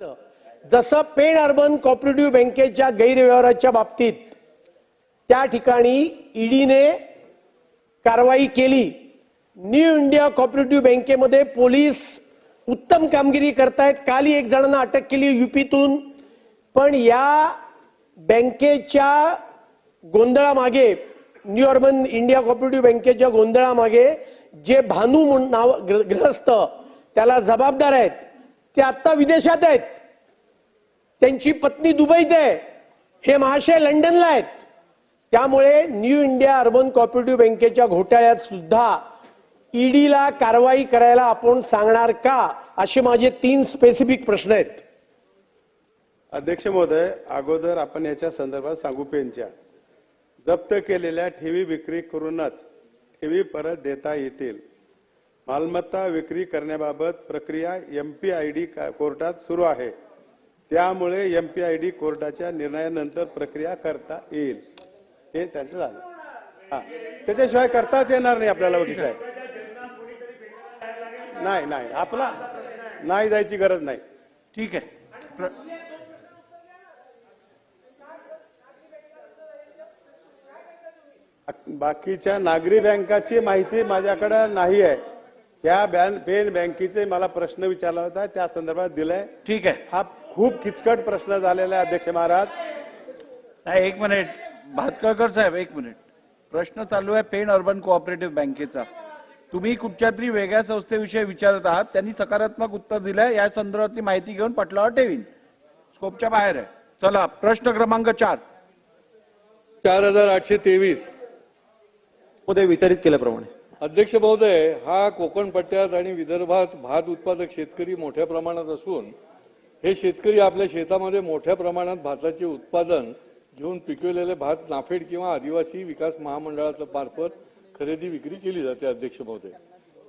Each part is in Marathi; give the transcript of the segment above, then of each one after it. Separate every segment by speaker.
Speaker 1: जसं पेण अर्बन कोऑपरेटिव्ह बँकेच्या गैरव्यवहाराच्या बाबतीत त्या ठिकाणी ईडीने कारवाई केली। न्यू इंडिया कोऑपरेटिव्ह बँकेमध्ये पोलीस उत्तम कामगिरी करतायत। काल एक जणांना अटक केली यूपीतून। पण या बँकेच्या गोंधळामागे, न्यू अर्बन इंडिया कोऑपरेटिव्ह बँकेच्या गोंधळामागे जे भानू नाव ग्रस्त त्याला जबाबदार आहेत ते आता विदेशात आहेत। त्यांची पत्नी दुबईत आहे, हे महाशय लंडनला आहेत। त्यामुळे न्यू इंडिया अर्बन कोऑपरेटिव्ह बँकेच्या घोटाळ्यात सुद्धा ईडीला कारवाई करायला आपण सांगणार का, असे माझे 3 स्पेसिफिक प्रश्न आहेत।
Speaker 2: अध्यक्ष महोदय, अगोदर आपण याच्या संदर्भात सांगू पेनच्या जप्त केलेल्या ठेवी विक्री करूनच ठेवी परत देता येतील। मालमत्ता विक्री करण्याबाबत प्रक्रिया एमपीआयडी कोर्टात सुरू आहे, त्यामुळे एमपीआयडी कोर्टाच्या निर्णयानंतर प्रक्रिया करता येईल। हे त्यांचं झालं। त्याच्याशिवाय करताच येणार नाही आपल्याला वकील साहेब। नाही आपला नाही जायची गरज नाही।
Speaker 3: ठीक आहे।
Speaker 2: बाकीच्या नागरी बँकाची माहिती माझ्याकडे नाही आहे। त्या पेन बँकेचे मला प्रश्न विचारला होता, त्या संदर्भात दिलाय।
Speaker 3: ठीक आहे।
Speaker 2: हा खूप किचकट प्रश्न झालेला आहे अध्यक्ष महाराज।
Speaker 3: नाही, एक मिनिट भातकळकर साहेब, एक मिनिट। प्रश्न चालू आहे पेण अर्बन कोऑपरेटिव्ह बँकेचा। तुम्ही कुठच्या तरी वेगळ्या संस्थेविषयी विचारत आहात, त्यांनी सकारात्मक उत्तर दिलंय। या संदर्भातली माहिती घेऊन पटलावर ठेवीन, स्कोपच्या बाहेर आहे। चला, प्रश्न क्रमांक 4
Speaker 4: 4823
Speaker 5: मध्ये वितरित केल्याप्रमाणे।
Speaker 4: अध्यक्ष महोदय, हा कोकण पट्ट्यात आणि विदर्भात भात उत्पादक शेतकरी मोठ्या प्रमाणात असून हे शेतकरी आपल्या शेतामध्ये मोठ्या प्रमाणात भाताचे उत्पादन घेऊन पिकवलेले भात नाफेड किंवा आदिवासी विकास महामंडळाच्या मार्फत खरेदी विक्री केली जाते। अध्यक्ष महोदय,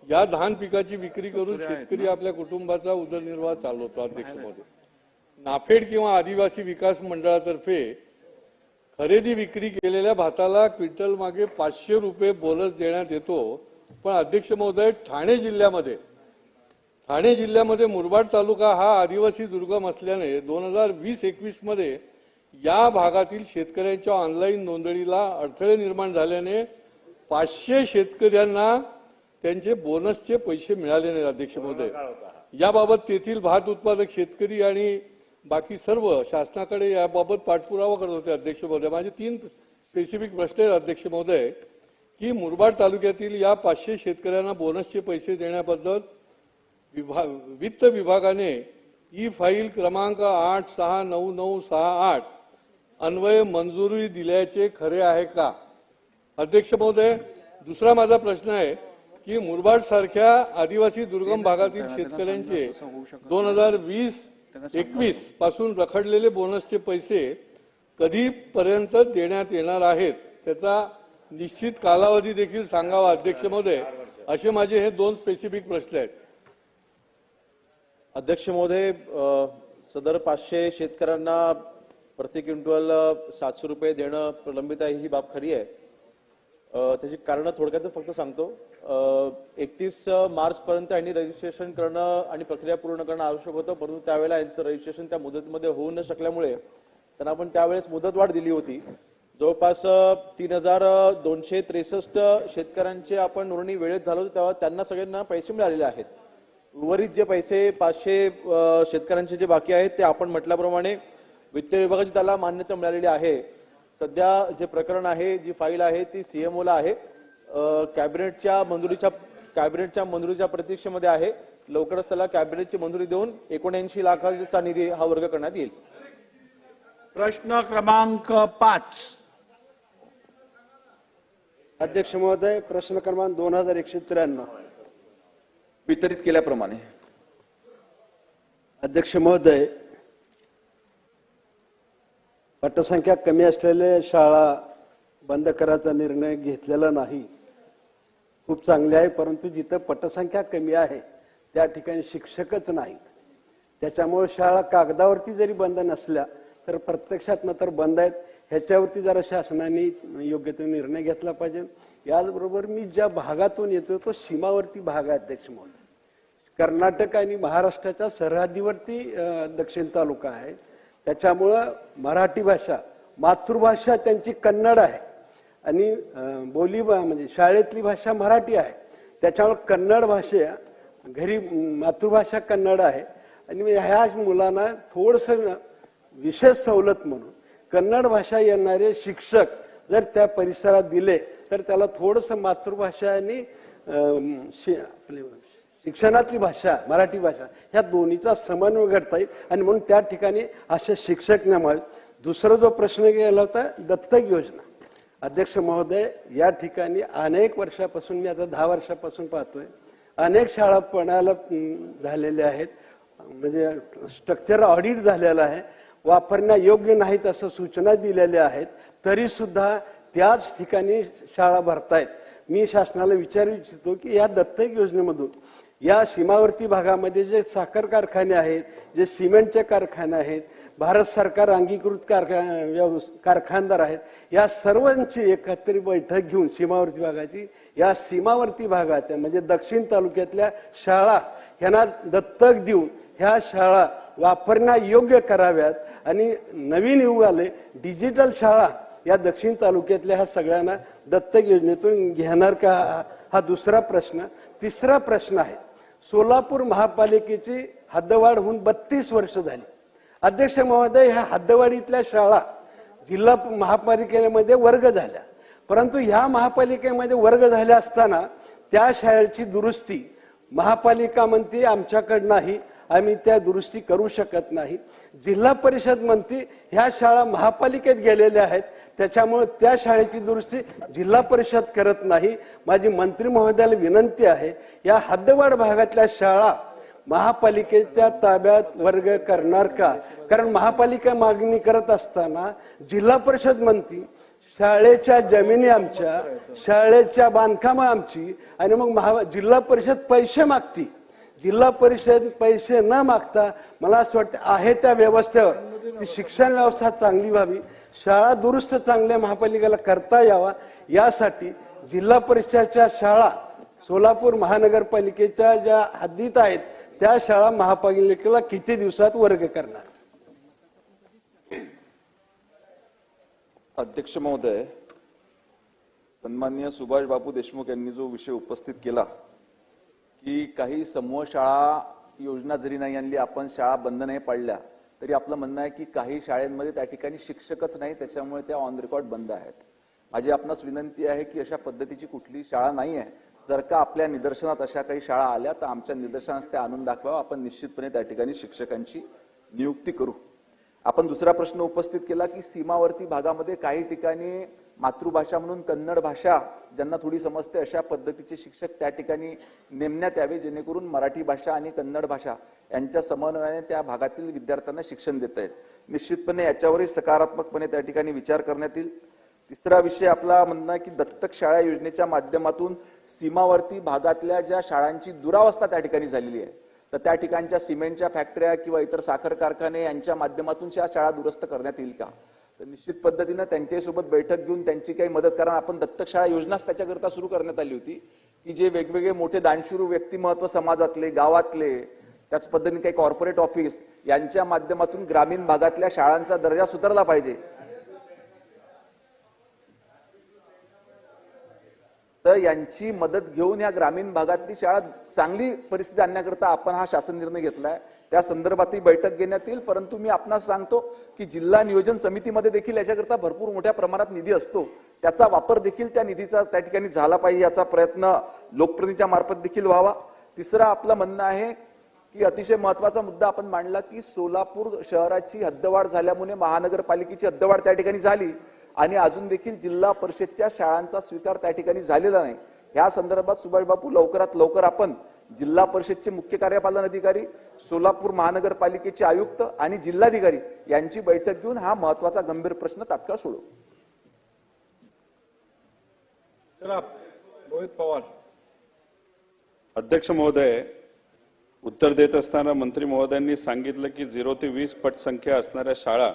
Speaker 4: या धान पिकाची विक्री करून शेतकरी आपल्या कुटुंबाचा उदरनिर्वाह चालवतो। अध्यक्ष महोदय, नाफेड किंवा आदिवासी विकास मंडळातर्फे खरेदी विक्री केलेल्या भाताला क्विंटल मागे 500 रुपये बोनस देण्यात येतो। पण अध्यक्ष महोदय, ठाणे जिल्ह्यामध्ये मुरबाड तालुका हा आदिवासी दुर्गम असल्याने 2020-21 मध्ये या भागातील शेतकऱ्यांच्या ऑनलाईन नोंदणीला अडथळे निर्माण झाल्याने 500 शेतकऱ्यांना त्यांचे बोनसचे पैसे मिळाले नाहीत। अध्यक्ष महोदय, याबाबत तेथील भात उत्पादक शेतकरी आणि बाकी सर्व शासनाकडे याबाबत पाठपुरावा करत होते। अध्यक्ष महोदय, माझे 3 स्पेसिफिक प्रश्न आहेत अध्यक्ष महोदय, की मुरबाड तालुक्यातील या 500 शेतकऱ्यांना बोनसचे पैसे देण्याबद्दल वित्त विभागाने ई फाईल क्रमांक 869968 अन्वये मंजुरी दिल्याचे खरे आहे का? अध्यक्ष महोदय, दुसरा माझा प्रश्न आहे की मुरबाड सारख्या आदिवासी दुर्गम भागातील शेतकऱ्यांचे 2020-21 पासून रखडलेले बोनसचे पैसे कधीपर्यंत देण्यात येणार आहेत, त्याचा निश्चित कालावधी देखील सांगावा। अध्यक्ष महोदय, असे माझे हे 2 स्पेसिफिक प्रश्न आहेत।
Speaker 5: अध्यक्ष महोदय, सदर 500 शेतकऱ्यांना प्रति क्विंटल 700 रुपये देणं प्रलंबित आहे, ही बाब खरी आहे। त्याची कारण थोडक्यात फक्त सांगतो। 31 मार्च पर्यंत यांनी रजिस्ट्रेशन करणं आणि प्रक्रिया पूर्ण करणं आवश्यक होतं, परंतु त्यावेळेला यांचं रजिस्ट्रेशन त्या मुदतीमध्ये होऊ न शकल्यामुळे त्यांना आपण त्यावेळेस मुदतवाढ दिली होती। जवळपास 3263 शेतकऱ्यांचे आपण नोंदणी वेळेत झालो तेव्हा त्यांना सगळ्यांना पैसे मिळालेले आहेत। उर्वरित जे पैसे 500 शेतकऱ्यांचे जे बाकी आहेत ते आपण म्हटल्याप्रमाणे वित्त विभागाची त्याला मान्यता मिळालेली आहे। सध्या जे प्रकरण आहे, जी फाईल आहे ती सीएमओ ला आहे, कॅबिनेटच्या मंजुरीच्या प्रतीक्षेमध्ये आहे। लवकरच त्याला कॅबिनेटची मंजुरी देऊन 79 लाखांचा निधी हा वर्ग करण्यात येईल।
Speaker 3: प्रश्न क्रमांक 5
Speaker 6: अध्यक्ष महोदय, प्रश्न क्रमांक 2193 वितरित केल्याप्रमाणे। अध्यक्ष महोदय, पटसंख्या कमी असलेल्या शाळा बंद करायचा निर्णय घेतलेला नाही, खूप चांगले आहे। परंतु जिथं पटसंख्या कमी आहे त्या ठिकाणी शिक्षकच नाहीत, त्याच्यामुळे शाळा कागदावरती जरी बंद नसल्या तर प्रत्यक्षात मात्र बंद आहेत। ह्याच्यावरती जरा शासनाने योग्य तो निर्णय घेतला पाहिजे। याचबरोबर मी ज्या भागातून येतो तो सीमावर्ती भाग आहे अध्यक्ष महोदय। कर्नाटक आणि महाराष्ट्राच्या सरहद्दीवरती दक्षिण तालुका आहे. त्याच्यामुळं मराठी भाषा मातृभाषा त्यांची कन्नड आहे आणि म्हणजे शाळेतली भाषा मराठी आहे. त्याच्यामुळे कन्नड भाषा घरी मातृभाषा कन्नड आहे आणि ह्या मुलांना थोडंसं विशेष सवलत म्हणून कन्नड भाषा येणारे शिक्षक जर त्या परिसरात दिले तर त्याला थोडंसं मातृभाषा आणि शिक्षणातली भाषा मराठी भाषा ह्या दोन्हीचा समन्वय घडता येईल आणि म्हणून त्या ठिकाणी असे शिक्षक नेमावेत. दुसरा जो प्रश्न गेला होता दत्तक योजना. अध्यक्ष महोदय, या ठिकाणी अनेक वर्षापासून मी आता 10 वर्षापासून पाहतोय अनेक शाळा पणाला झालेल्या आहेत, म्हणजे स्ट्रक्चर ऑडिट झालेलं आहे, वापरण्या योग्य नाहीत असं सूचना दिलेल्या आहेत, तरी सुद्धा त्याच ठिकाणी शाळा भरतायत. मी शासनाला विचारू इच्छितो की या दत्तक योजनेमधून या सीमावर्ती भागामध्ये जे साखर कारखाने आहेत, जे सिमेंटचे कारखाने आहेत, भारत सरकार अंगीकृत कारखानदार आहेत, या सर्वांची एकत्रित बैठक घेऊन सीमावर्ती भागाची या सीमावर्ती भागाच्या म्हणजे दक्षिण तालुक्यातल्या शाळा ह्यांना दत्तक देऊन ह्या शाळा वापरण्यायोग्य कराव्यात आणि नवीन युगाले डिजिटल शाळा या दक्षिण तालुक्यातल्या ह्या सगळ्यांना दत्तक योजनेतून घेणार का, हा दुसरा प्रश्न. तिसरा प्रश्न आहे सोलापूर महापालिकेची हद्दवाढ होऊन 32 वर्ष झाली. अध्यक्ष महोदय, ह्या हद्दवाढीतल्या शाळा जिल्हा महापालिकेमध्ये वर्ग झाल्या, परंतु ह्या महापालिकेमध्ये वर्ग झाल्या असताना त्या शाळेची दुरुस्ती महापालिका म्हणते आमच्याकडं नाही, आम्ही त्या दुरुस्ती करू शकत नाही. जिल्हा परिषद म्हणते ह्या शाळा महापालिकेत गेलेल्या आहेत, त्याच्यामुळे त्या शाळेची दुरुस्ती जिल्हा परिषद करत नाही. माझी मंत्री महोदयाला विनंती आहे, या हद्दवाढ भागातल्या शाळा महापालिकेच्या ताब्यात वर्ग करणार का? कारण महापालिका मागणी करत असताना जिल्हा परिषद म्हणती शाळेच्या जमिनी आमच्या, शाळेच्या बांधकामं आमची, आणि मग जिल्हा परिषद पैसे मागती. जिल्हा परिषद पैसे न मागता मला असं वाटतं आहे त्या व्यवस्थेवर ती शिक्षण व्यवस्था चांगली व्हावी, शाळा दुरुस्त चांगल्या महापालिकेला करता यावा, यासाठी जिल्हा परिषदेच्या शाळा सोलापूर महानगरपालिकेच्या ज्या हद्दीत आहेत त्या शाळा महापालिकेला किती दिवसात वर्ग करणार?
Speaker 7: अध्यक्ष महोदय, सन्माननीय सुभाष बापू देशमुख यांनी जो विषय उपस्थित केला की काही समूह शाळा योजना जरी नाही आणली, आपण शाळा बंद नाही पाडल्या, तरी आपलं म्हणणं आहे की काही शाळांमध्ये त्या ठिकाणी शिक्षकच नाही, त्याच्यामुळे त्या ऑन रेकॉर्ड बंद आहेत. माझी आपणास विनंती आहे की अशा पद्धतीची कुठली शाळा नाही आहे. जर का आपल्या निदर्शनात अशा काही शाळा आल्या तर आमच्या निदर्शनास त्या आणून दाखवा, आपण निश्चितपणे त्या ठिकाणी शिक्षकांची नियुक्ती करू. आपण दुसरा प्रश्न उपस्थित केला की सीमावर्ती भागामध्ये काही ठिकाणी मातृभाषा म्हणून कन्नड भाषा ज्यांना थोडी समजते अशा पद्धतीचे शिक्षक त्या ठिकाणी नेमण्यात यावे, जेणेकरून मराठी भाषा आणि कन्नड भाषा यांच्या समन्वयाने त्या भागातील विद्यार्थ्यांना शिक्षण देता येईल. निश्चितपणे याच्यावरही सकारात्मकपणे त्या ठिकाणी विचार करण्यात येईल. तिसरा विषय आपला म्हणणं आहे की दत्तक शाळा योजनेच्या माध्यमातून सीमावर्ती भागातल्या ज्या शाळांची दुरावस्था त्या ठिकाणी झालेली आहे, तर त्या ठिकाणच्या सिमेंटच्या फॅक्टऱ्या किंवा इतर साखर कारखाने यांच्या माध्यमातून त्या शाळा दुरुस्त करण्यात येईल का? तर निश्चित पद्धतीने त्यांच्यासोबत बैठक घेऊन त्यांची काही मदत करा. आपण दत्तक शाळा योजनाच त्याच्याकरता सुरू करण्यात आली होती की जे वेगवेगळे मोठे दानशूर व्यक्तिमत्व समाजातले, गावातले, त्याच पद्धतीने काही कॉर्पोरेट ऑफिस यांच्या माध्यमातून ग्रामीण भागातल्या शाळांचा दर्जा सुधारला पाहिजे. तर यांची मदत घेऊन या ग्रामीण भागातली शाळा चांगली परिस्थिती आणण्याकरता आपण हा शासन निर्णय घेतलाय. त्या संदर्भातही बैठक घेण्यात येईल. परंतु मी आपणास सांगतो की जिल्हा नियोजन समितीमध्ये देखील याच्याकरता भरपूर मोठ्या प्रमाणात निधी असतो, त्याचा वापर देखील त्या निधीचा त्या ठिकाणी झाला पाहिजे, याचा प्रयत्न लोकप्रतिनिधीच्या मार्फत देखील व्हावा. तिसरा आपलं म्हणणं आहे की अतिशय महत्वाचा मुद्दा आपण मांडला की सोलापूर शहराची हद्दवाढ झाल्यामुळे महानगरपालिकेची हद्दवाढ त्या ठिकाणी झाली आणि अजून देखील जिल्हा परिषदच्या शाळांचा स्वीकार त्या ठिकाणी झालेला नाही. या संदर्भात सुभाष बापू लवकरात लवकर आपण जिल्हा परिषदचे मुख्य कार्यपालन अधिकारी, सोलापूर महानगरपालिकेचे आयुक्त आणि जिल्हाधिकारी यांची बैठक घेऊन हा महत्वाचा गंभीर प्रश्न तात्काळ सोडवू.
Speaker 4: रोहित पवार.
Speaker 2: अध्यक्ष महोदय, उत्तर देत असताना मंत्री महोदयांनी सांगितलं की 0 ते 20 पटसंख्या असणाऱ्या शाळा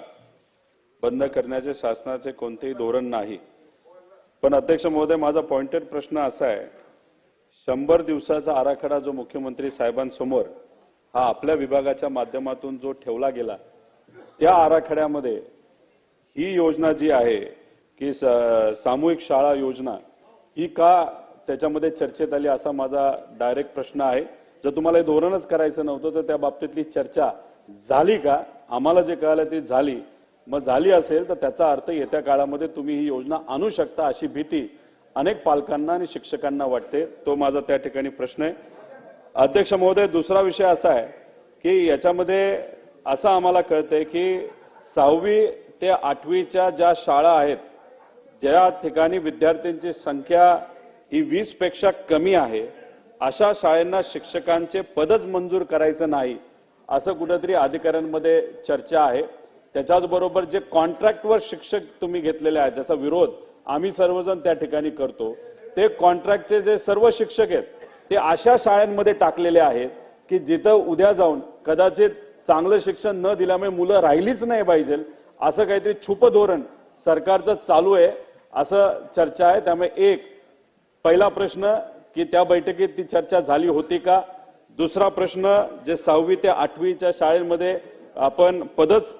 Speaker 2: बंद करण्याचे शासनाचे कोणतेही धोरण नाही. पण अध्यक्ष महोदय, माझा पॉइंटेड प्रश्न असा आहे,
Speaker 8: 100 दिवसाचा आराखडा जो मुख्यमंत्री साहेबांसमोर हा आपल्या विभागाच्या माध्यमातून जो ठेवला गेला, त्या आराखड्यामध्ये ही योजना जी आहे की सामूहिक शाळा योजना ही का त्याच्यामध्ये चर्चेत आली असा माझा डायरेक्ट प्रश्न आहे. जर तुम्हाला हे धोरणच करायचं नव्हतं तर त्या बाबतीतली चर्चा झाली का? आम्हाला जे कळालं ती झाली. मग झाली असेल तर त्याचा अर्थ येत्या काळामध्ये तुम्ही ही योजना आणू शकता अशी भीती अनेक पालकांना आणि शिक्षकांना वाटते. तो माझा त्या ठिकाणी प्रश्न आहे. अध्यक्ष महोदय, दुसरा विषय असा आहे की याच्यामध्ये असं आम्हाला कळतंय की 6वी ते 8वीच्या ज्या शाळा आहेत, ज्या ठिकाणी विद्यार्थ्यांची संख्या ही 20 पेक्षा कमी आहे, अशा शाळांना शिक्षकांचे पदच मंजूर करायचं नाही असं कुठेतरी अधिकाऱ्यांमध्ये चर्चा आहे. त्याच्याचबरोबर जे कॉन्ट्रॅक्टवर शिक्षक तुम्ही घेतलेले आहेत, ज्याचा विरोध आम्ही सर्वजण त्या ठिकाणी करतो, ते कॉन्ट्रॅक्टचे जे सर्व शिक्षक आहेत ते अशा शाळांमध्ये टाकलेले आहेत की जिथं उद्या जाऊन कदाचित चांगलं शिक्षण न दिल्यामुळे मुलं राहिलीच नाही पाहिजे असं काहीतरी छुप धोरण सरकारचं चालू आहे असं चर्चा आहे. त्यामुळे पहिला प्रश्न की त्या बैठकीत ती चर्चा झाली होती का? दुसरा प्रश्न, जे 6वी ते 8वीच्या शाळेमध्ये आपण पदच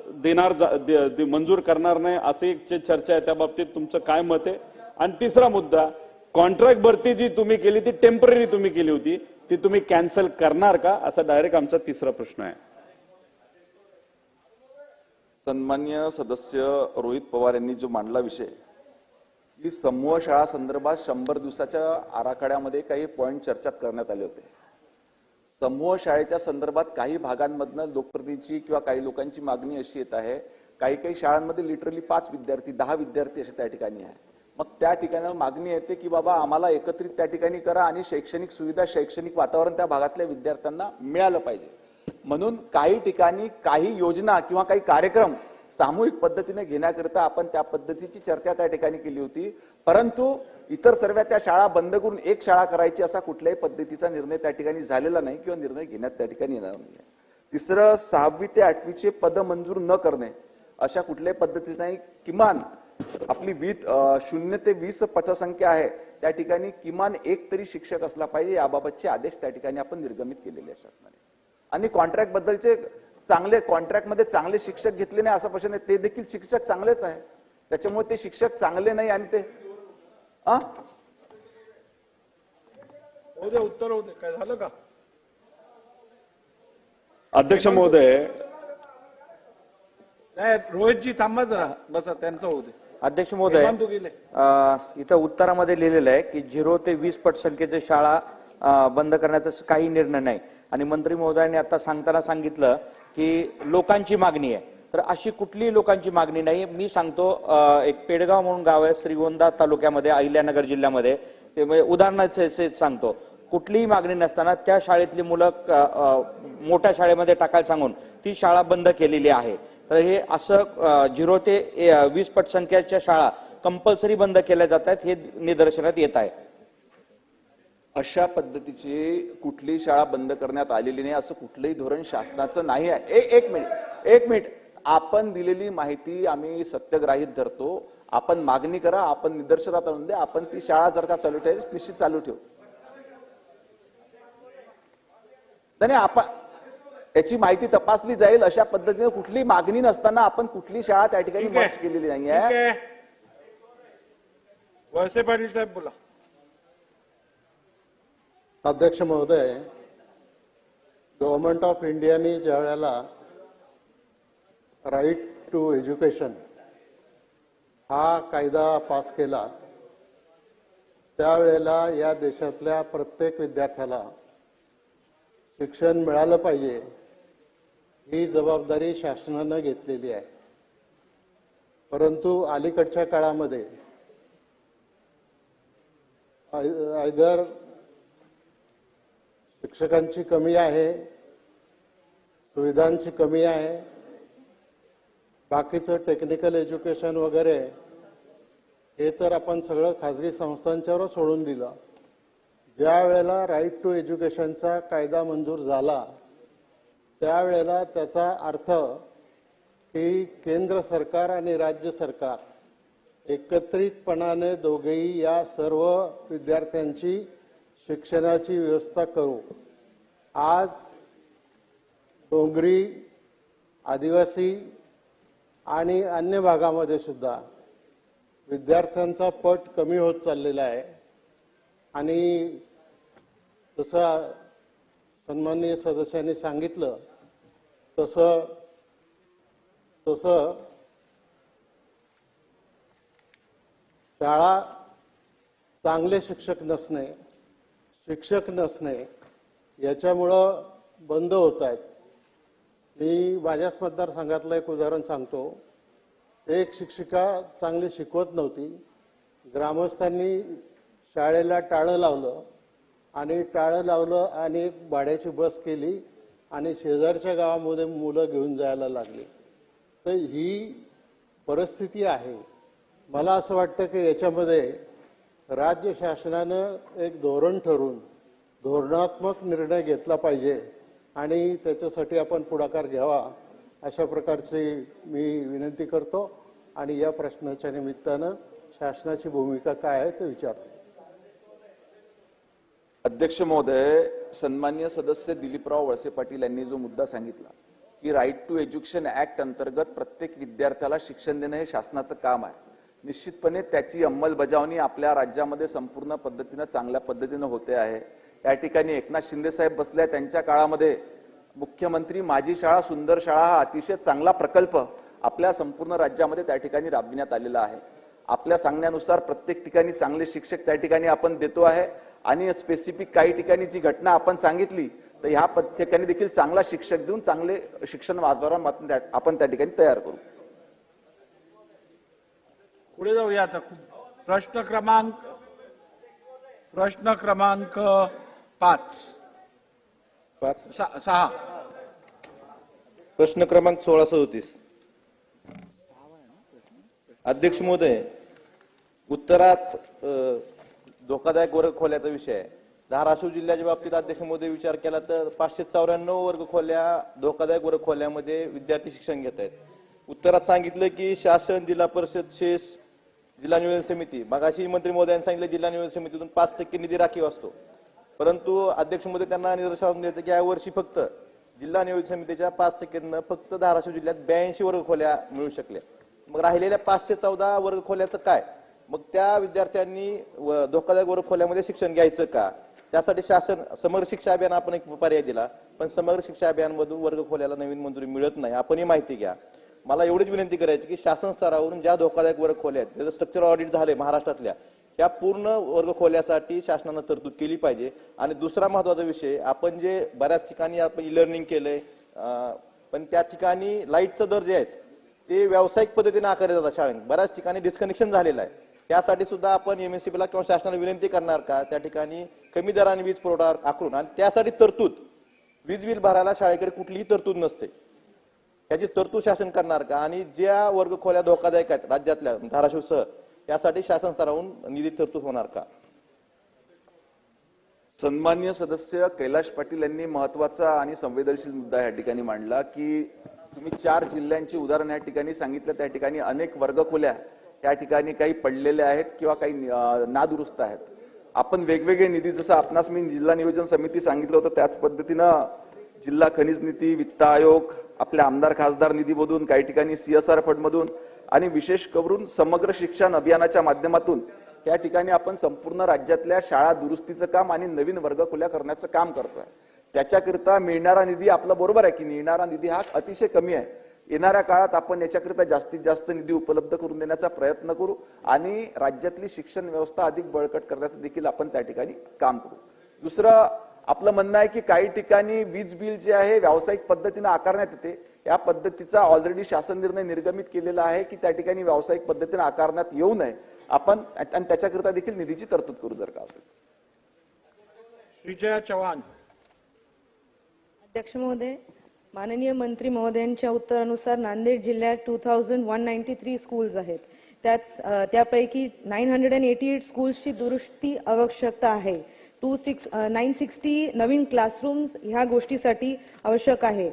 Speaker 8: मंजूर करणार नाही अशी एक चर्चा आहे, त्या बाबतीत तुमचं काय मत आहे? आणि तिसरा मुद्दा, कॉन्ट्रॅक्ट भरती जी तुम्ही केली ती टेम्पररी तुम्ही केली होती, ती तुम्ही कॅन्सल करणार का? असा डायरेक्ट आमचा तिसरा प्रश्न आहे.
Speaker 7: सन्मान्य सदस्य रोहित पवार यांनी जो मांडला विषय की समूह शाळा संदर्भात 100 दिवसाच्या आराखड्यामध्ये काही पॉइंट चर्चेत करण्यात आले होते. समूह शाळेच्या संदर्भात काही भागांमधनं लोकप्रतिनिधींची किंवा काही लोकांची मागणी अशी येत आहे, काही शाळांमध्ये लिटरली 5 विद्यार्थी 10 विद्यार्थी असे त्या ठिकाणी आहे. मग त्या ठिकाणी मागणी येते की बाबा आम्हाला एकत्रित त्या ठिकाणी करा आणि शैक्षणिक सुविधा, शैक्षणिक वातावरण त्या भागातल्या विद्यार्थ्यांना मिळालं पाहिजे. म्हणून काही ठिकाणी काही योजना किंवा काही कार्यक्रम सामूहिक पद्धतीने घेण्याकरिता आपण त्या पद्धतीची चर्चा त्या ठिकाणी केली होती. परंतु इतर सर्व त्या शाळा बंद करून एक शाळा करायची असा कुठल्याही पद्धतीचा निर्णय त्या ठिकाणी झालेला नाही किंवा निर्णय घेण्यात त्या ठिकाणी येणार नाही. तिसरं, 6वी ते 8वीचे पद मंजूर न करणे अशा कुठल्याही पद्धतीने किमान आपली 0 ते 20 पटसंख्या आहे त्या ठिकाणी किमान एक तरी शिक्षक असला पाहिजे याबाबतचे आदेश त्या ठिकाणी आपण निर्गमित केलेले आहे शासनाने. आणि कॉन्ट्रॅक्ट बद्दलचे चांगले कॉन्ट्रॅक्टमध्ये चांगले शिक्षक घेतले नाही असा प्रश्न आहे, ते देखील शिक्षक चांगलेच आहे, त्याच्यामुळे ते शिक्षक चांगले नाही आणि ते
Speaker 3: उत्तर होते काय झालं का?
Speaker 8: अध्यक्ष महोदय,
Speaker 3: नाही रोहितजी थांबा जरा, बसा त्यांचं होते.
Speaker 9: अध्यक्ष महोदय, इथं उत्तरामध्ये लिहिलेलं आहे की 0 ते 20 पटसंख्येच्या शाळा बंद करण्याचा काही निर्णय नाही. आणि मंत्री महोदयांनी आता सांगताना सांगितलं की लोकांची मागणी आहे, तर अशी कुठलीही लोकांची मागणी नाही. मी सांगतो, एक पेडगाव म्हणून गाव आहे श्रीगोंदा तालुक्यामध्ये, अहिल्यानगर जिल्ह्यामध्ये, ते म्हणजे उदाहरणाचे सांगतो, कुठलीही मागणी नसताना त्या शाळेतली मुलं मोठ्या शाळेमध्ये टाकायला सांगून ती शाळा बंद केलेली आहे. तर हे असं 0 ते 20 पटसंख्येच्या शाळा कंपल्सरी बंद केल्या जात आहेत हे निदर्शनात येत आहे.
Speaker 7: अशा पद्धतीची कुठलीही शाळा बंद करण्यात आलेली नाही असं कुठलंही धोरण शासनाचं नाही आहे. एक मिनिट, आपण दिलेली माहिती आम्ही सत्यग्राहीत धरतो. आपण मागणी करा, आपण निदर्शनात आणून द्या, आपण ती शाळा जर का चालू ठेव निश्चित चालू ठेवू. नाही, आपण याची माहिती तपासली जाईल अशा पद्धतीने कुठली मागणी नसताना आपण कुठली शाळा त्या ठिकाणी मर्ज केलेली नाही आहे.
Speaker 3: वळसे पाटील साहेब बोला.
Speaker 10: अध्यक्ष महोदय, गव्हर्नमेंट ऑफ इंडियाने ज्या वेळेला राईट टू एज्युकेशन हा कायदा पास केला त्यावेळेला या देशातल्या प्रत्येक विद्यार्थ्याला शिक्षण मिळालं पाहिजे ही जबाबदारी शासनानं घेतलेली आहे. परंतु अलीकडच्या काळामध्ये आयदर शिक्षकांची कमी आहे, सुविधांची कमी आहे, बाकीचं टेक्निकल एज्युकेशन वगैरे हे तर आपण सगळं खाजगी संस्थांच्यावर सोडून दिलं. ज्या वेळेला राईट टू एज्युकेशनचा कायदा मंजूर झाला त्यावेळेला त्याचा अर्थ की केंद्र सरकार आणि राज्य सरकार एकत्रितपणाने दोघेही या सर्व विद्यार्थ्यांची शिक्षणाची व्यवस्था करू. आज डोंगरी, आदिवासी आणि अन्य भागामध्ये सुद्धा विद्यार्थ्यांचा पट कमी होत चाललेला आहे आणि तसं सन्माननीय सदस्यांनी सांगितलं तसं शाळा चांगले शिक्षक नसणे याच्यामुळं बंद होत आहेत. मी माझ्याच मतदारसंघातलं एक उदाहरण सांगतो. एक शिक्षिका चांगली शिकवत नव्हती. ग्रामस्थांनी शाळेला टाळं लावलं आणि एक भाड्याची बस केली आणि शेजारच्या गावामध्ये मुलं घेऊन जायला लागली. तर ही परिस्थिती आहे. मला असं वाटतं की याच्यामध्ये राज्य शासनानं एक धोरण ठरवून धोरणात्मक निर्णय घेतला पाहिजे आणि त्याच्यासाठी आपण पुढाकार घ्यावा अशा प्रकारची मी विनंती करतो आणि या प्रश्नाच्या निमित्तानं शासनाची भूमिका काय आहे ते विचारतो.
Speaker 7: अध्यक्ष महोदय, सन्माननीय सदस्य दिलीपराव वळसे पाटील यांनी जो मुद्दा सांगितला की राईट टू एज्युकेशन ऍक्ट अंतर्गत प्रत्येक विद्यार्थ्याला शिक्षण देणं हे शासनाचं काम आहे. निश्चितपणे त्याची अंमलबजावणी आपल्या राज्यामध्ये संपूर्ण पद्धतीनं चांगल्या पद्धतीनं होते आहे. या ठिकाणी एकनाथ शिंदे साहेब बसले, त्यांच्या काळामध्ये मुख्यमंत्री माझी शाळा सुंदर शाळा हा अतिशय चांगला प्रकल्प आपल्या संपूर्ण राज्यामध्ये त्या ठिकाणी राबविण्यात आलेला आहे. आपल्या सांगण्यानुसार प्रत्येक ठिकाणी चांगले शिक्षक त्या ठिकाणी आपण देतो आहे आणि स्पेसिफिक काही ठिकाणी जी घटना आपण सांगितली तर ह्या ठिकाणी देखील चांगला शिक्षक देऊन चांगले शिक्षण वातावरण आपण त्या ठिकाणी तयार करू.
Speaker 3: पुढे जाऊया आता. प्रश्न क्रमांक 6.
Speaker 5: प्रश्न क्रमांक 1637. अध्यक्ष महोदय, उत्तरात धोकादायक वर्ग खोल्याचा विषय आहे. धाराशिव जिल्ह्याच्या बाबतीत अध्यक्ष महोदय विचार केला तर 594 वर्ग खोल्या धोकादायक वर्ग खोल्यामध्ये विद्यार्थी शिक्षण घेत आहेत. उत्तरात सांगितलं की शासन, जिल्हा परिषद, शेष, जिल्हा नियोजन समिती, मगाशी मंत्री महोदयांनी सांगितलं जिल्हा नियोजन समितीतून 5% निधी राखीव असतो. परंतु अध्यक्ष महोदय त्यांना निदर्शनास द्यायचं की या वर्षी फक्त जिल्हा नियोजन समितीच्या 5%नं फक्त धाराशिव जिल्ह्यात 82 वर्ग खोल्या मिळू शकल्या. मग राहिलेल्या 514 वर्ग खोल्याचं काय? मग त्या विद्यार्थ्यांनी धोकादायक वर्ग खोल्यामध्ये शिक्षण घ्यायचं का? त्यासाठी शासन समग्र शिक्षा अभियान आपण एक पर्याय दिला, पण समग्र शिक्षा अभियानमधून वर्ग खोल्याला नवीन मंजुरी मिळत नाही. आपण ही माहिती घ्या. मला एवढीच विनंती करायची की शासन स्तरावरून ज्या धोकादायक वर्ग खोल्या आहेत त्याचं स्ट्रक्चरल ऑडिट झाले महाराष्ट्रातल्या, या पूर्ण वर्ग खोल्यासाठी शासनानं तरतूद केली पाहिजे. आणि दुसरा महत्वाचा विषय, आपण जे बऱ्याच ठिकाणी आपण ई लर्निंग केलंय, पण त्या ठिकाणी लाईटचं दर जे आहेत ते व्यावसायिक पद्धतीने आकारले जातात शाळेत. बऱ्याच ठिकाणी डिस्कनेक्शन झालेलं आहे. त्यासाठी सुद्धा आपण MSCBला किंवा शासनाला विनंती करणार का त्या ठिकाणी कमी दराने वीज पुरवठा आखून, आणि त्यासाठी तरतूद वीज बिल भरायला शाळेकडे कुठलीही तरतूद नसते, याची तरतूद शासन करणार का? आणि ज्या वर्ग खोल्या धोकादायक आहेत राज्यातल्या धाराशिवसह यासाठी शासन स्तरावरून निधी तरतूद होणार का?
Speaker 7: सन्माननीय सदस्य कैलाश पाटील यांनी महत्वाचा आणि संवेदनशील मुद्दा या ठिकाणी मांडला की तुम्ही 4 जिल्ह्यांची उदाहरण या ठिकाणी सांगितलं. त्या ठिकाणी अनेक वर्ग खोल्या या ठिकाणी काही पडलेल्या आहेत किंवा काही नादुरुस्त आहेत. आपण वेगवेगळे निधी, जसं आपणास मी जिल्हा नियोजन समिती सांगितलं होतं त्याच पद्धतीनं जिल्हा खनिज नीती, वित्त आयोग, आपल्या आमदार खासदार निधीमधून, काही ठिकाणी CSR फंडमधून आणि विशेष करून समग्र शिक्षण अभियानाच्या माध्यमातून या ठिकाणी आपण संपूर्ण राज्यातल्या शाळा दुरुस्तीचं काम आणि नवीन वर्ग खोल्या करण्याचं काम करतोय. त्याच्याकरिता मिळणारा निधी, आपलं बरोबर आहे की मिळणारा निधी हा अतिशय कमी आहे. येणाऱ्या काळात आपण याच्याकरिता जास्तीत जास्त निधी उपलब्ध करून देण्याचा प्रयत्न करू आणि राज्यातली शिक्षण व्यवस्था अधिक बळकट करण्याचं देखील आपण त्या ठिकाणी काम करू. दुसरं आपलं म्हणणं आहे की काही ठिकाणी वीज बिल जे आहे व्यावसायिक पद्धतीने आकारण्यात येते. या पद्धतीचा ऑलरेडी शासन निर्णय निर्गमित केलेला आहे की त्या ठिकाणी व्यावसायिक पद्धतीने आकारण्यात येऊ नये आपण, आणि त्याच्याकरिता देखील निधीची तरतूद करू जर का असेल.
Speaker 3: श्रीजया चव्हाण.
Speaker 11: अध्यक्ष महोदय, माननीय मंत्री महोदयांच्या उत्तरानुसार नांदेड जिल्ह्यात 2193 स्कूल्स आहेत. त्यापैकी 988 स्कूल्सची दुरुस्ती आवश्यकता आहे. 960 नवीन क्लासरूम्स ह्या गोष्टीसाठी आवश्यक आहे.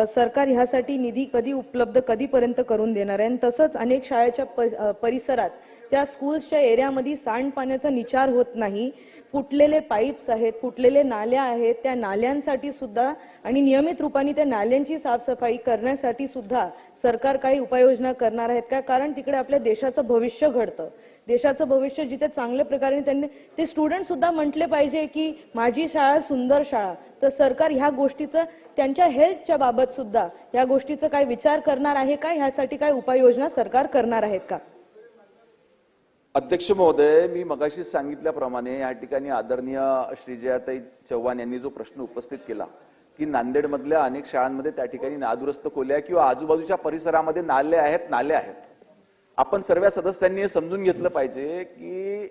Speaker 11: सरकार ह्यासाठी निधी कधी उपलब्ध, कधीपर्यंत करून देणार आहे? तसंच अनेक शाळेच्या परिसरात त्या स्कूल्सच्या एरियामध्ये सांडपाण्याचा निचार होत नाही, फुटलेले पाईप्स आहेत, फुटलेले नाल्या आहेत, त्या नाल्यांसाठी सुद्धा आणि नियमित रूपाने त्या नाल्यांची साफसफाई करण्यासाठी सुद्धा सरकार काही उपाययोजना करणार आहेत का? कारण तिकडे आपल्या देशाचं भविष्य घडतं. देशाचं भविष्य जिथे चांगल्या प्रकारे त्यांनी ते स्टुडंट सुद्धा म्हटले पाहिजे की माझी शाळा सुंदर शाळा, तर सरकार ह्या गोष्टीचं त्यांच्या हेल्थच्या बाबत सुद्धा या गोष्टीचा काय विचार करणार आहे का? ह्यासाठी काय उपाययोजना सरकार करणार आहेत का?
Speaker 7: अध्यक्ष महोदय, मी मगाशी सांगितल्याप्रमाणे या ठिकाणी आदरणीय श्रीजयाताई चव्हाण यांनी जो प्रश्न उपस्थित केला की नांदेडमधल्या अनेक शाळांमध्ये त्या ठिकाणी नादुरुस्त खोल्या किंवा आजूबाजूच्या परिसरामध्ये नाले आहेत. आपण सर्व सदस्यांनी हे समजून घेतलं पाहिजे की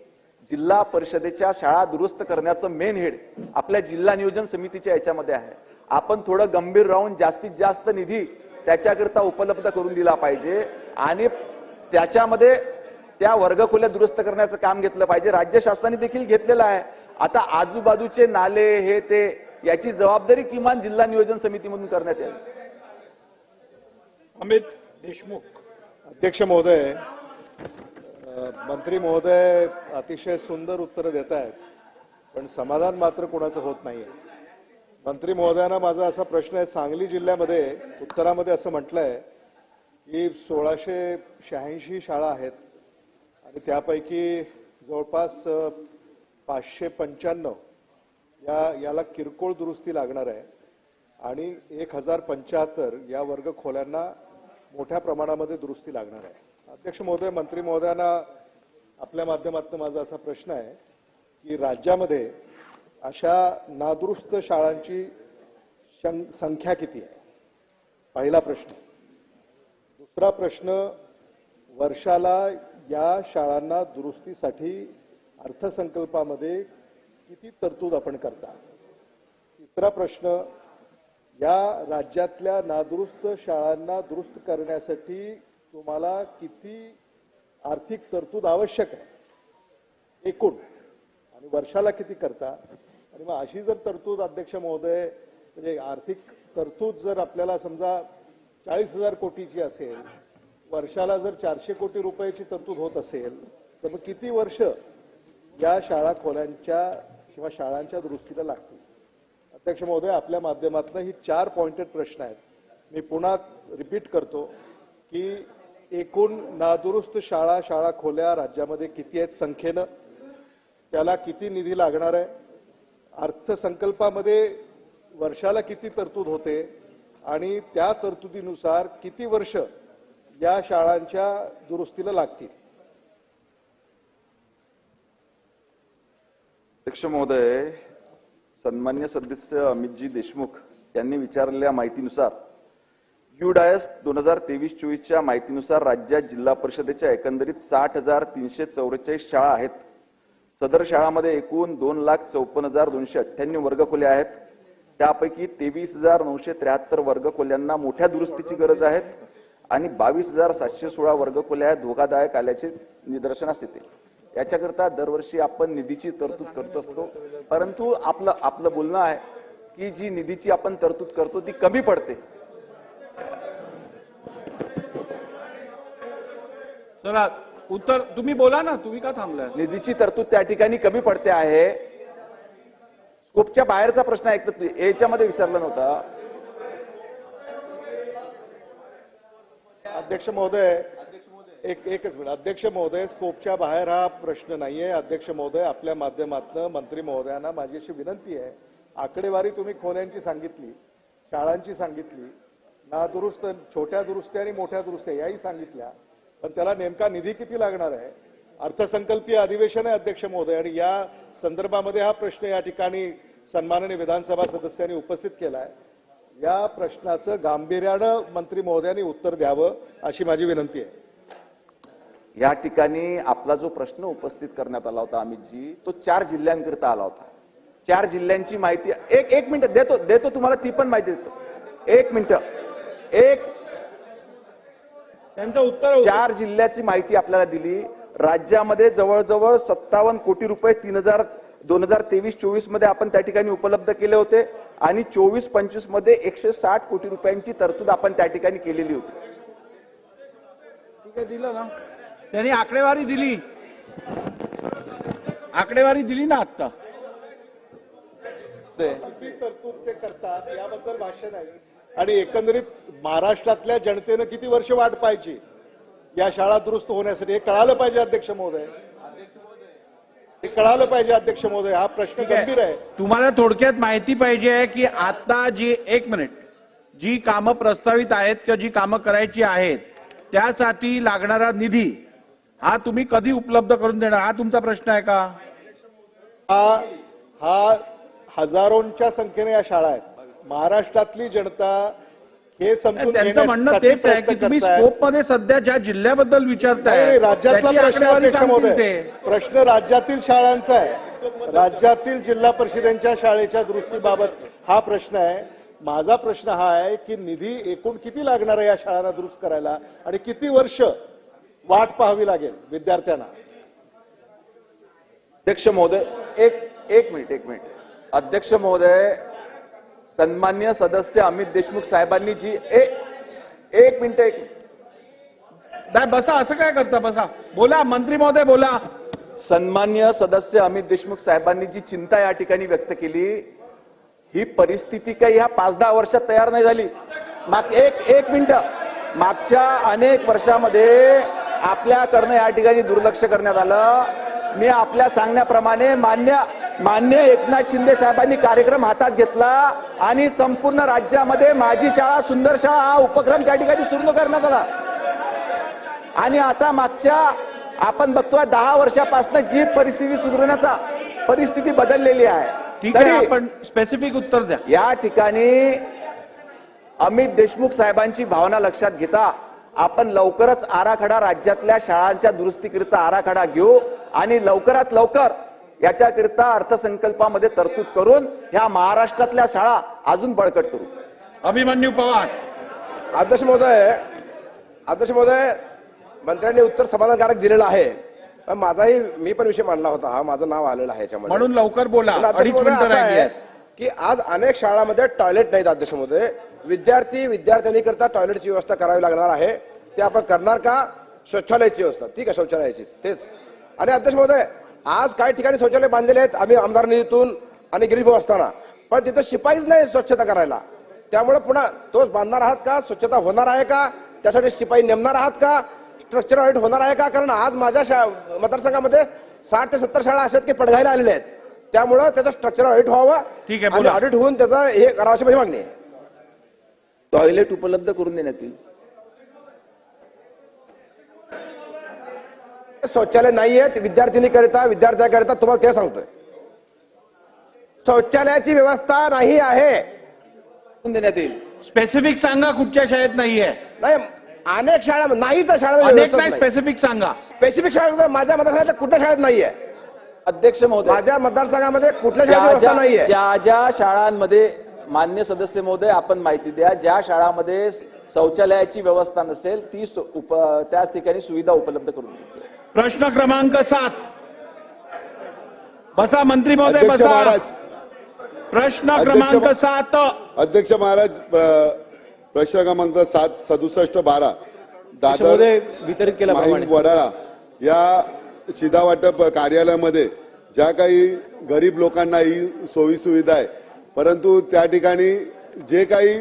Speaker 7: जिल्हा परिषदेच्या शाळा दुरुस्त करण्याचं मेन हेड आपल्या जिल्हा नियोजन समितीच्या याच्यामध्ये आहे. आपण थोडं गंभीर राहून जास्तीत जास्त निधी त्याच्याकरता उपलब्ध करून दिला पाहिजे आणि त्याच्यामध्ये त्या वर्गखोल्या दुरुस्त करण्याचं काम घेतलं पाहिजे. राज्य शासनाने देखील घेतलेलं आहे. आता आजूबाजूचे नाले हे ते याची जबाबदारी किमान जिल्हा नियोजन समितीमधून करण्यात यावी.
Speaker 3: अमित देशमुख.
Speaker 10: अध्यक्ष महोदय, मंत्री महोदय अतिशय सुंदर उत्तर देत आहेत, पण समाधान मात्र कोणाचं होत नाहीये. मंत्री महोदयांना माझा असा प्रश्न आहे, सांगली जिल्ह्यामध्ये उत्तरामध्ये असं म्हटलंय की 1686 शाळा आहेत आणि त्यापैकी जवळपास 595 याला किरकोळ दुरुस्ती लागणार आहे आणि 1075 या वर्ग खोल्यांना मोठ्या प्रमाणामध्ये दुरुस्ती लागणार आहे. अध्यक्ष महोदय, मंत्री महोदयांना आपल्या माध्यमातून माझा असा प्रश्न आहे की राज्यामध्ये अशा नादुरुस्त शाळांची संख्या किती आहे? पहिला प्रश्न. दुसरा प्रश्न, वर्षाला या शाळांना दुरुस्तीसाठी अर्थसंकल्पामध्ये किती तरतूद आपण करता? तिसरा प्रश्न, या राज्यातल्या नादुरुस्त शाळांना दुरुस्त करण्यासाठी तुम्हाला किती आर्थिक तरतूद आवश्यक आहे एकूण, आणि वर्षाला किती करता? आणि मग अशी जर तरतूद अध्यक्ष महोदय, म्हणजे आर्थिक तरतूद जर आपल्याला समजा 40,000 कोटीची असेल, वर्षाला जर 400 कोटी रुपयाची तरतूद होत असेल, तर मग किती वर्ष या शाळा खोल्यांच्या किंवा शाळांच्या दुरुस्तीला लागतील? अध्यक्ष महोदय, आपल्या माध्यमातून ही 4 पॉइंटेड प्रश्न आहेत. मी पुन्हा रिपीट करतो की एकूण नादुरुस्त शाळा खोल्या राज्यामध्ये किती आहेत संख्येनं, त्याला किती निधी लागणार आहे, अर्थसंकल्पामध्ये वर्षाला किती तरतूद होते आणि त्या तरतुदीनुसार किती वर्ष या शाळांच्या दुरुस्तीला लागतील?
Speaker 7: अध्यक्ष महोदय, सन्मान्य सदस्य अमितजी देशमुख यांनी विचारलेल्या माहितीनुसार युडायस 2023-24च्या माहितीनुसार राज्यात जिल्हा परिषदेच्या एकंदरीत 60,344 शाळा आहेत. सदर शाळांमध्ये एकूण 2,54,298 वर्गखोल्या आहेत. त्यापैकी 23,973 वर्गखोल्यांना मोठ्या दुरुस्तीची गरज आहे आणि 22,716 वर्गखोल्या धोकादायक आल्याचे निदर्शनास येते. याच्याकरता दरवर्षी आपण निधीची तरतूद करत असतो, परंतु आपलं बोलणं आहे की जी निधीची आपण तरतूद करतो ती कमी पडते.
Speaker 3: चला उत्तर तुम्ही बोला ना, तुम्ही का थांबलाय?
Speaker 7: निधीची तरतूद त्या ठिकाणी कमी पडते आहे. स्कोपच्या बाहेरचा प्रश्न आहे, याच्यामध्ये विचारला नव्हता.
Speaker 10: अध्यक्ष महोदय, एकच मिनिट. अध्यक्ष महोदय, स्कोपच्या बाहेर हा प्रश्न नाहीये. अध्यक्ष महोदय, आपल्या माध्यमातून मंत्री महोदयांना माझी अशी विनंती आहे, आकडेवारी तुम्ही खोल्यांची सांगितली, शाळांची सांगितली, नादुरुस्त छोट्या दुरुस्त्या आणि मोठ्या दुरुस्त्या याही सांगितल्या, पण त्याला नेमका निधी किती लागणार आहे? अर्थसंकल्पीय अधिवेशन आहे अध्यक्ष महोदय, आणि या संदर्भामध्ये हा प्रश्न या ठिकाणी सन्माननीय विधानसभा सदस्यांनी उपस्थित केलाय. या प्रश्नाचं गांभीर्यानं मंत्री महोदयांनी उत्तर द्यावं अशी माझी विनंती आहे.
Speaker 7: या ठिकाणी आपला जो प्रश्न उपस्थित करण्यात आला होता अमितजी, तो 4 जिल्ह्यांकरता आला होता. 4 जिल्ह्यांची माहिती एक मिनिट देतो तुम्हाला, ती पण माहिती देतो. 1 मिनिट.
Speaker 3: त्यांचं उत्तर
Speaker 7: 4 जिल्ह्याची माहिती आपल्याला दिली. राज्यामध्ये जवळजवळ 57 कोटी रुपये 2023-24 मध्ये आपण त्या ठिकाणी उपलब्ध केले होते आणि 24-25 मध्ये 160 कोटी रुपयांची तरतूद आपण त्या ठिकाणी केलेली होती.
Speaker 3: ठीक आहे, दिलं ना. त्यांनी आकडेवारी दिली ना आता.
Speaker 10: किती तरतूद ते करतात याबद्दल भाष्य नाही. आणि एकंदरीत महाराष्ट्रातल्या जनतेनं किती वर्ष वाट पाहायची या शाळा दुरुस्त होण्यासाठी, हे कळालं पाहिजे अध्यक्ष महोदय. हे कळालं पाहिजे अध्यक्ष महोदय. हा प्रश्न गंभीर आहे.
Speaker 3: तुम्हाला थोडक्यात माहिती पाहिजे की आता जी कामं प्रस्तावित आहेत किंवा जी कामं करायची आहेत त्यासाठी लागणारा निधी हा तुम्ही कधी उपलब्ध करून देणार, हा तुमचा प्रश्न आहे का?
Speaker 10: हा हजारोंच्या संख्येने या शाळा आहेत. महाराष्ट्रातली जनता हे समजून
Speaker 3: त्यांचं म्हणणं
Speaker 10: घेण्यासाठी
Speaker 3: तेच आहे की
Speaker 10: प्रयत्न
Speaker 3: तुम्ही
Speaker 10: करतायत.
Speaker 3: स्कोप मध्ये सध्या ज्या जिल्ह्याबद्दल विचारताय
Speaker 10: नाही, राज्यातला
Speaker 3: त्याची
Speaker 10: प्रश्न
Speaker 3: आकडेवारी
Speaker 10: अध्यक्ष
Speaker 3: सांगतील
Speaker 10: महोदय.
Speaker 3: ते.
Speaker 10: प्रश्न राज्यातील शाळांचा आहे. राज्यातील जिल्हा परिषदेच्या शाळेच्या दुरुस्तीबाबत हा प्रश्न आहे. माझा प्रश्न हा आहे की निधी एकूण किती लागणार आहे या शाळांना दुरुस्त करायला आणि किती वर्ष वाट पाहावी लागेल विद्यार्थ्यांना.
Speaker 7: अध्यक्ष महोदय एक मिनिट. अध्यक्ष महोदय, सन्मान्य सदस्य अमित देशमुख साहेबांनी जी एक मिनिट
Speaker 3: नाही बसा, असं काय करता, बसा, बोला मंत्री महोदय बोला.
Speaker 7: सन्मान्य सदस्य अमित देशमुख साहेबांनी जी चिंता या ठिकाणी व्यक्त केली, ही परिस्थिती काही ह्या 5-10 वर्षात तयार नाही झाली. एक मिनिट, मागच्या अनेक वर्षामध्ये आपल्याकडनं या ठिकाणी दुर्लक्ष करण्यात आलं. मी आपल्या सांगण्याप्रमाणे मान्य एकनाथ शिंदे साहेबांनी कार्यक्रम हातात घेतला आणि संपूर्ण राज्यामध्ये माझी शाळा सुंदर शाळा हा उपक्रम त्या ठिकाणी सुरू करण्यात आला. आणि आता मागच्या आपण बघतोय 10 वर्षापासून जी परिस्थिती सुधारण्याचा परिस्थिती बदललेली आहे.
Speaker 3: ठीक आहे, आपण स्पेसिफिक उत्तर द्या.
Speaker 7: या ठिकाणी अमित देशमुख साहेबांची भावना लक्षात घेता आपण लवकरच आराखडा राज्यातल्या शाळांच्या दुरुस्तीकरिता आराखडा घेऊ आणि लवकरात लवकर याच्याकरिता अर्थसंकल्पामध्ये तरतूद करून ह्या महाराष्ट्रातल्या शाळा अजून बळकट करू.
Speaker 3: अभिमन्यू पवार.
Speaker 12: अध्यक्ष महोदय, मंत्र्यांनी उत्तर समाधानकारक दिलेलं आहे. मी पण विषय मांडला होता, हा माझं नाव आलेलं आहे याच्यामध्ये,
Speaker 3: म्हणून लवकर बोला.
Speaker 12: अध्यक्ष महोदय असं आहे की आज अनेक शाळांमध्ये टॉयलेट नाहीत. अध्यक्ष महोदय, विद्यार्थ्यांनी करता टॉयलेटची व्यवस्था करावी लागणार आहे. ते आपण करणार का? शौचालयाची व्यवस्था, ठीक आहे, शौचालयाची तेच. आणि अध्यक्ष महोदय, आज काही ठिकाणी शौचालय बांधलेले आहेत आम्ही आमदार निधीतून आणि गरीब असताना, पण तिथं शिपाईच नाही स्वच्छता करायला. त्यामुळे पुन्हा तोच बांधणार आहात का? स्वच्छता होणार आहे का? त्यासाठी शिपाई नेमणार आहात का? स्ट्रक्चर ऑडिट होणार आहे का? कारण आज माझ्या मतदारसंघामध्ये 60 ते 70 शाळा अशा की पडघायला आलेल्या आहेत. त्यामुळं त्याचं स्ट्रक्चर ऑडिट व्हावं.
Speaker 3: ठीक आहे,
Speaker 12: आणि ऑडिट होऊन त्याचा हे करावं अशी माझी मागणी आहे.
Speaker 7: टॉयलेट उपलब्ध करून देण्यात येईल.
Speaker 12: शौचालय नाही आहेत विद्यार्थ्याकरिता तुम्हाला ते सांगतोय. शौचालयाची व्यवस्था नाही आहे,
Speaker 7: देण्यात येईल.
Speaker 3: स्पेसिफिक सांगा कुठच्या शाळेत नाहीये.
Speaker 12: नाही, अनेक शाळा नाहीच
Speaker 3: अनेक नाही, स्पेसिफिक सांगा.
Speaker 12: स्पेसिफिक शाळा माझ्या मतदारसंघात कुठल्या शाळेत नाहीये.
Speaker 7: अध्यक्ष महोदय,
Speaker 12: माझ्या मतदारसंघामध्ये कुठल्या शाळेत व्यवस्था नाहीये.
Speaker 7: ज्या शाळांमध्ये मान्य सदस्य महोदय आपण माहिती द्या, ज्या शाळांमध्ये शौचालयाची व्यवस्था नसेल त्याच ठिकाणी सुविधा उपलब्ध करून देतील.
Speaker 3: प्रश्न क्रमांक 7. बसा मंत्री महोदय बसा. प्रश्न क्रमांक 7.
Speaker 13: अध्यक्ष महाराज, प्रश्न क्रमांक 7-67-12 दादर
Speaker 5: वितरित केला
Speaker 13: वडाळा या शिधा वाटप कार्यालयामध्ये ज्या काही गरीब लोकांना ही सोयी सुविधा आहे, परंतु त्या ठिकाणी जे काही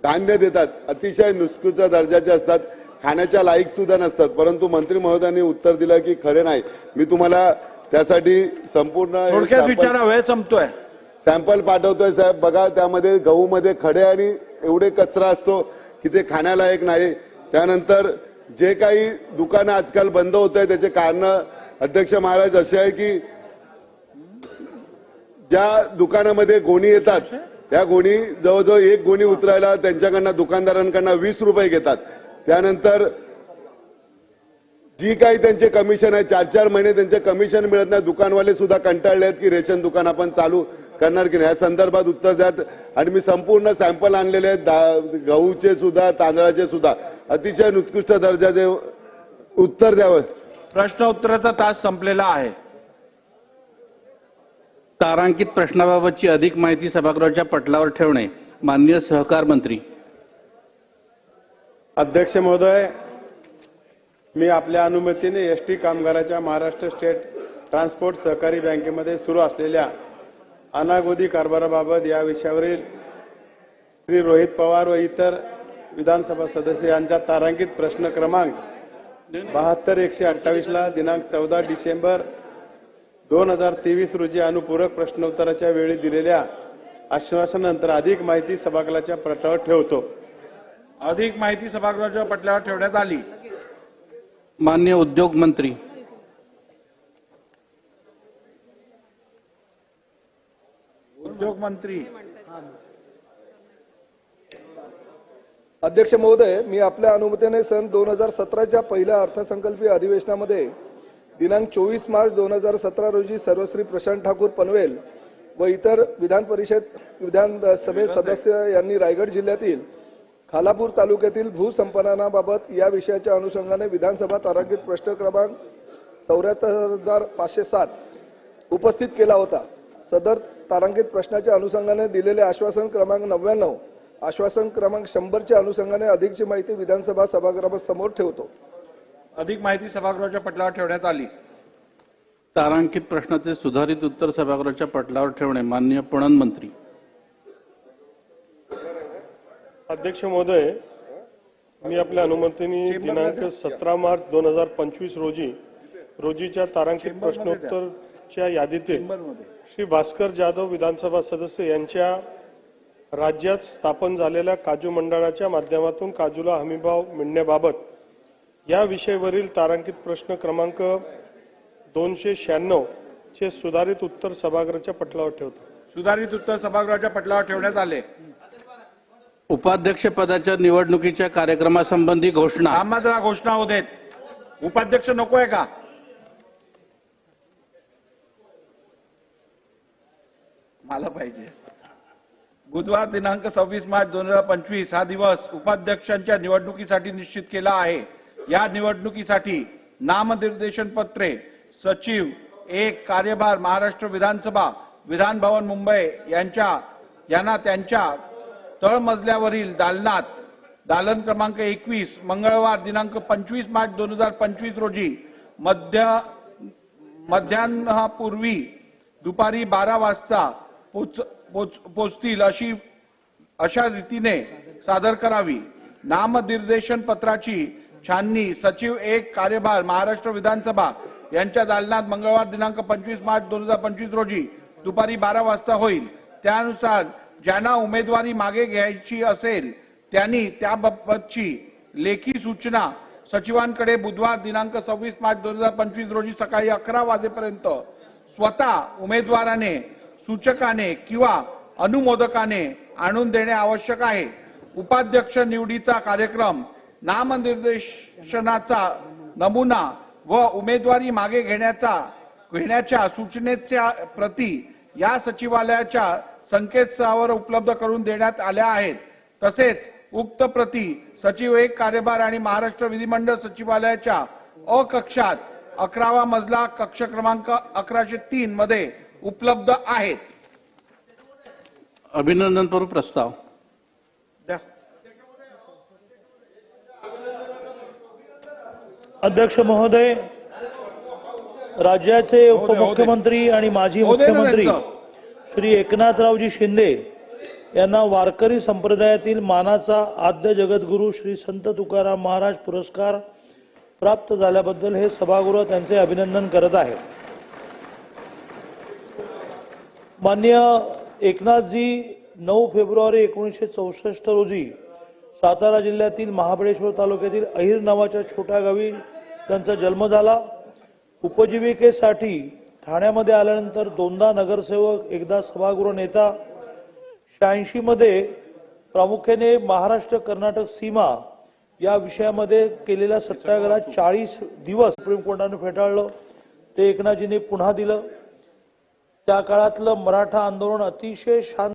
Speaker 13: धान्य देतात अतिशय निकृष्ट दर्जाचे असतात, खाण्याच्या लायक सुद्धा नसतात. परंतु मंत्री महोदयांनी उत्तर दिलं की खरे नाही. मी तुम्हाला त्यासाठी संपूर्ण
Speaker 3: वेळ संपतोय.
Speaker 13: सॅम्पल पाठवतोय साहेब. बघा, त्यामध्ये गहूमध्ये खडे आणि एवढे कचरा असतो की ते खाण्यालायक नाही. त्यानंतर जे काही दुकानं आजकाल बंद होत आहे त्याचे कारण अध्यक्ष महाराज असे आहे की ज्या दुकानामध्ये गोणी येतात त्या गोणी जवळजवळ एक गोणी उतरायला त्यांच्याकडनं दुकानदारांकडनं 20 रुपये घेतात. त्यानंतर जी काही त्यांचे कमिशन आहे 4-4 महिने त्यांचे कमिशन मिळत नाही. दुकानवाले सुद्धा कंटाळले आहेत की रेशन दुकान आपण चालू करणार की नाही, या संदर्भात उत्तर द्यात. आणि मी संपूर्ण सॅम्पल आणलेले आहेत, गहूचे सुद्धा तांदळाचे सुद्धा, अतिशय उत्कृष्ट दर्जाचे उत्तर द्यावं.
Speaker 3: प्रश्न उत्तराचा तास संपलेला आहे.
Speaker 14: तारांकित प्रश्नाबाबतची अधिक माहिती सभागृहाच्या पटलावर ठेवणे. माननीय सहकार मंत्री.
Speaker 2: अध्यक्ष महोदय, मी आपल्या अनुमतीने एसटी कामगाराच्या महाराष्ट्र स्टेट ट्रान्सपोर्ट सहकारी बँकेमध्ये सुरू असलेल्या अनागोदी कारभाराबाबत या विषयावरील श्री रोहित पवार व इतर विधानसभा सदस्य यांचा तारांकित प्रश्न क्रमांक 72-128 ला दिनांक 14 डिसेंबर 2023 रोजी अनुपूरक प्रश्नोत्तराच्या वेळी दिलेल्या आश्वासनानंतर अधिक माहिती सभागृहाच्या पटलावर ठेवतो.
Speaker 3: अधिक माहिती सभागृहाच्या पटलावर ठेवण्यात आली.
Speaker 14: माननीय उद्योग मंत्री.
Speaker 3: उद्योग मंत्री.
Speaker 15: अध्यक्ष महोदय, मी आपल्या अनुमतीने सन 2017च्या पहिल्या अर्थसंकल्पीय अधिवेशनामध्ये दिनांक 24 मार्च 2017 रोजी सर्वश्री प्रशांत ठाकूर पनवेल व इतर विधानसभे सदस्य यांनी रायगड जिल्ह्यातील खालापूर तालुक्यातील भूसंपादनाबाबत या विषयाच्या अनुषंगाने विधानसभा तारांकित प्रश्न क्रमांक 74,507 उपस्थित केला होता. सदर तारांकित प्रश्नाच्या अनुषंगाने दिलेले आश्वासन क्रमांक 99 आश्वासन क्रमांक 100 च्या अनुषंगाने अधिकची माहिती विधानसभा सभागृहासमोर ठेवतो.
Speaker 3: अधिक माहिती सभागृहाच्या पटलावर ठेवण्यात आली.
Speaker 14: तारांकित प्रश्नाचे सुधारित उत्तर सभागृहाच्या पटलावर ठेवणे. माननीय पणन मंत्री.
Speaker 16: अध्यक्ष महोदय, मी आपल्या अनुमतीने दिनांक 17 मार्च 2025 रोजीच्या तारांकित प्रश्नोत्तरच्या यादीतील श्री भास्कर जाधव विधानसभा सदस्य यांच्या राज्यात स्थापन झालेल्या काजू मंडळाच्या माध्यमातून काजूला हमीभाव मिळण्याबाबत या विषयावरील तारांकित प्रश्न क्रमांक 296 चे सुधारित उत्तर सभागृहाच्या पटलावर ठेवतो.
Speaker 3: सुधारित उत्तर सभागृहाच्या पटलावर ठेवण्यात आले.
Speaker 14: उपाध्यक्ष पदाच्या निवडणुकीच्या कार्यक्रमासंबंधी घोषणा.
Speaker 3: आम्हाला घोषणा होऊ देत. उपाध्यक्ष नको आहे का? मला पाहिजे. बुधवार दिनांक 26 मार्च 2025 हा दिवस उपाध्यक्षांच्या निवडणुकीसाठी निश्चित केला आहे. या निवडणुकीसाठी नामनिर्देशन पत्रे सचिव 1 कार्यभार महाराष्ट्र विधानसभा विधान भवन मुंबई यांना त्यांच्या तळमजल्यावरील दालनात दालन क्रमांक 21 मंगळवार दिनांक 25 मार्च 2025 रोजी मध्यान्हापूर्वी दुपारी 12 वाजता पोचतील अशा रीतीने सादर करावी. नामनिर्देशन पत्राची छाननी सचिव 1 कार्यभार महाराष्ट्र विधानसभा यांच्या दालनात मंगळवार दिनांक 25 मार्च 2025 रोजी दुपारी 12 वाजता होईल. त्यानुसार ज्यांना उमेदवारी मागे घ्यायची असेल त्यांनी त्याबाबतची लेखी सूचना सचिवांकडे बुधवार दिनांक 26 मार्च 2025 रोजी सकाळी 11 वाजेपर्यंत स्वतः उमेदवाराने, सूचकाने किंवा अनुमोदकाने आणून देणे आवश्यक आहे. उपाध्यक्ष निवडीचा कार्यक्रम, नामनिर्देशनाचा नमुना व उमेदवारी मागे घेण्याच्या सूचनेच्या प्रती या सचिवालयाच्या संकेतस्थळावर उपलब्ध करून देण्यात आल्या आहेत. तसेच उक्त प्रती सचिव 1 कार्यभार आणि महाराष्ट्र विधिमंडळ सचिवालयाच्या अ कक्षात 11वा मजला कक्ष क्रमांक 1103 मध्ये उपलब्ध आहेत.
Speaker 14: अभिनंदनपूर्व प्रस्ताव.
Speaker 17: अध्यक्ष महोदय, राज्याचे उपमुख्यमंत्री आणि माजी मुख्यमंत्री श्री एकनाथरावजी शिंदे यांना वारकरी संप्रदायातील मानाचा आद्य जगद्गुरू श्री संत तुकाराम महाराज पुरस्कार प्राप्त झाल्याबद्दल हे सभागृह त्यांचे अभिनंदन करत आहे. माननीय एकनाथजी 9 फेब्रुवारी 1964 रोजी सातारा जिल्ह्यातील महाबळेश्वर तालुक्यातील अहिर नावाच्या छोट्या गावी त्यांचा जन्म झाला. उपजीविकेसाठी ठाण्यामध्ये आल्यानंतर 2दा नगरसेवक, 1दा सभागृह नेता. 86 मध्ये प्रामुख्याने महाराष्ट्र कर्नाटक सीमा या विषयामध्ये केलेल्या सत्याग्रहात 40 दिवस सुप्रीम कोर्टाने फेटाळलं. ते एकनाथजींनी पुन्हा दिलं. त्या काळातलं मराठा आंदोलन अतिशय शांत